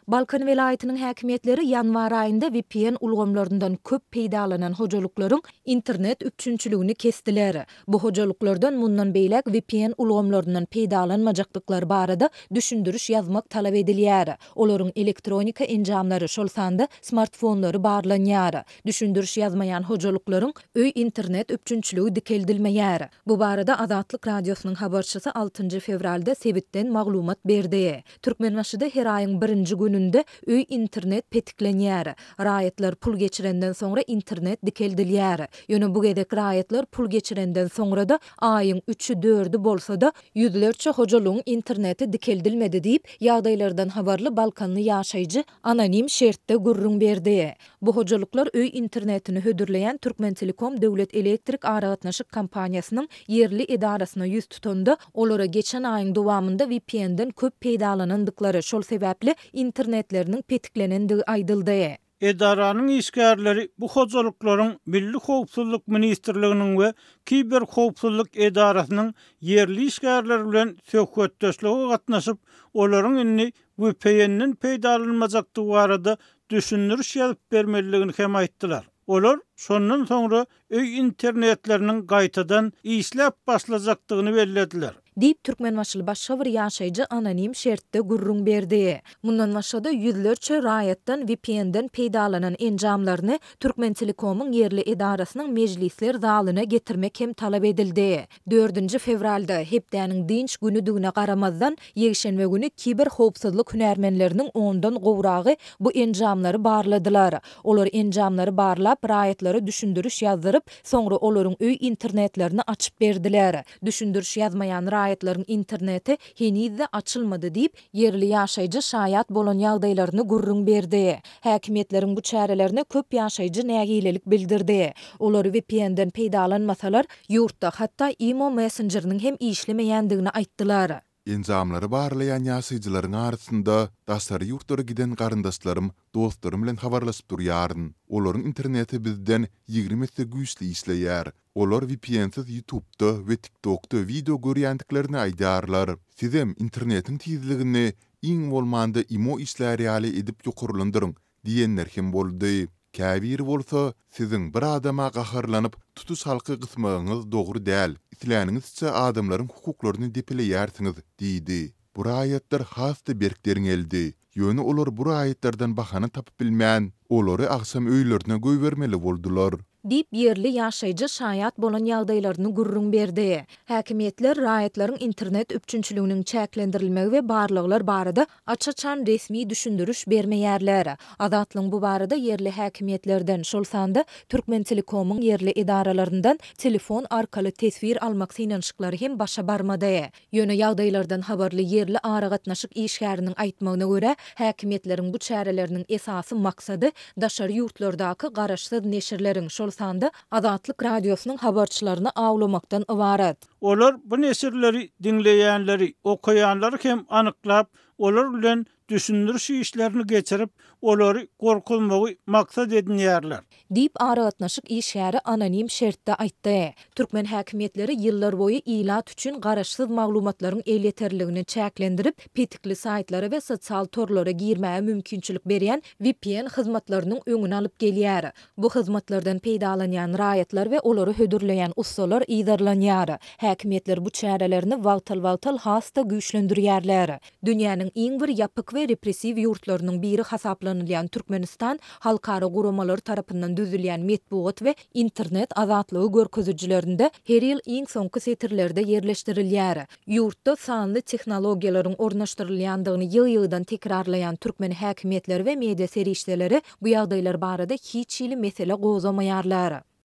Balkan vilayetinin häkimetleri yanvar ayında VPN ulgamlarından köp peýdalanan hojalyklaryň internet üçünçülügini kestiler. Bu hojalyklardan mundan beýlek VPN ulgamlarından peýdalanmajaklyklary barada düşündürüş yazmak talap edilýär. Olaryň elektronika enjamlary şol sanda smartfonlary barlanýar. Düşündürüş yazmayan hojalyklaryň öý internet üçünçülügi dikeldilmeýär. Bu barada Azatlyk radiosynyň habarçysy 6 fevralda sebitden maglumat berdi. Türkmenbaşyda her aýyň 1-nji gününde öý internet petiklenýär. Raýatlar pul geçirenden soňra internet dikeldilýär. Ýöne bu gedek raýatlar pul geçirenden soňra da aýyň 3-ü 4-ü bolsa da ýüzlerçe hojalygyň interneti dikeldilmedi diýip ýagdaýlardan habarly Balkanly ýaşaýjy anonim şertde gurrun berdi. Bu hojalyklar öý internetini hödürleýän Türkmen Telekom döwlet elektrik aragatnaşyk kompaniýasynyň yerli edarasyna ýüz tutanda olara geçen aýyň dowamında VPN-den köp peýdalanandyklary şol sebäpli internetleriniň petiklenendigi aýdyldy. Edaranyň işgärleri bu hojalyklaryň Milli Howpsuzlyk Ministrliginiň we Kiber Howpsuzlyk Edarasynyň yerli işgärleri bilen söhbetdeşlige gatnaşyp, olaryň inni VPN-nin peýdalanmajakdygy barada düşündürüş ýazyp bermeligini hem aýtdylar. Olar şondan soňra öý internetleriniň gaýtadan işläp başlajakdygyny bellädiler. Diýip Türkmenbaşyly başga bir ýaşaýjy anonim şertde gurrun berdi. Mundan başga ýüzlerçe raýatdan VPN-den peýdalanan enjamlaryny Türkmen Telekomyň yerli edarasynyň mejlisler zalyna getirmek hem talap edildi. 4 fevralda hepdäniň dinç günüdigine garamazdan ýegşenbe güni kiber howpsuzlyk hünärmenleriniň 10-dan gowragy bu enjamlary barladylar. Olar enjamlary barlap raýatlary düşündürüş ýazdyryp, soňra olaryň öý internetlerini açyp berdiler. Düşündürüş ýazmaýan raýatlaryň interneti henizde açylmady diýip yerli ýaşaýjy şaýat bolan ýagdaýlaryny gurrun berdi. Häkimetleriň bu çärelerini köp ýaşaýjy nägilelik bildirdi. Olar VPN-den peýdalanmasalar ýurtda hatda imo messengeriniň hem işlemeýändigini aýtdylar. Enjamlary barlayan ýaşaýjylaryň arasynda daşary ýurtlara giden garyndaşlarym, dostlarym bilen habarlaşyp durýaryn. Olaryň interneti bizden 20 metre güýçli işleýär. Olar VPN-siz YouTube'da we TikTok'da video görýändiklerini aýdarlar. Sizem internetiň tizligini iň bolmanda imo işler ýaly edip ýokurlandyryň diýenler hem boldy. Käbir bolsa, siziň bir adama gaharlanyp tutuş halky gysmagyňyz dogry däl. Isläniňizçe adamlaryň hukuklaryny depileýärsiňiz, diýdi. Bu raýatlar hasty berkderiň eldi. Ýöne olar bu raýatlardan bahana tapyp bilmän, olary aksam öýlerine göýbermeli boldular. Diýip yerli ýaşaýjy şaýat bolan ýagdaýlaryny gurrun berdi. Häkimetler raýatlaryň internet üçünçülüginiň çäklendirilmegi we barlyklar barada açaçan resmi düşündürüş bermeýärler. Azatlyň bu barada yerli häkimetlerden şol sanda Türkmen Telekomyň yerli edaralaryndan telefon arkaly tesvir almak synanşyklary hem başa barmady. Ýöne ýagdaýlardan habarly yerli aragatnaşyk işgäriniň aýtmagyna görä, häkimetleriň bu çäreleriniň esasy maksady daşary ýurtlardaky garaşsyz neşirleriň şol sanda Azatlyk radiosynyň habarçylaryny awlamakdan ibaret. Olar bu neşirleri dinleýänleri, okuýanlary hem anyklap, olar bilen düşündürüş işlerini geçirip olary gorkulmagy maksat edinýärler. Diýip aragatnaşyk işgäri anonim şertde aýtdy. Türkmen häkimetleri ýyllar boýu ilat üçin garaşsyz maglumatlaryň elýeterligini çäklendirip, petikli saýtlara we sosial torlara girmäge mümkinçilik berýän VPN hyzmatlarynyň öňüne alyp gelýär. Bu hyzmatlardan peýdalanýan raýatlar we olary hödürleýän ustalar ýydarlanýar. Häkimetler bu çärelerini wagtal hasta güýçlendirýärler. Dünýäniň iň bir ýapyk we repressiv ýurtlarynyň biri hasaplanylýan Türkmenistan halkara guramalar tarapyndan düzülýän metbuat we internet azatlygy görkezüjilerinde her ýyl iň soňky setirlerde yerleşdirilýär. Ýurtda sanly tehnologiýalaryň ornaşdyrylýandygyny ýyl-ýyldan tekrarlayan Türkmen häkimetleri we media serişdeleri bu ýagdaýlar barada hiç ýyly mesele gozamaýarlar.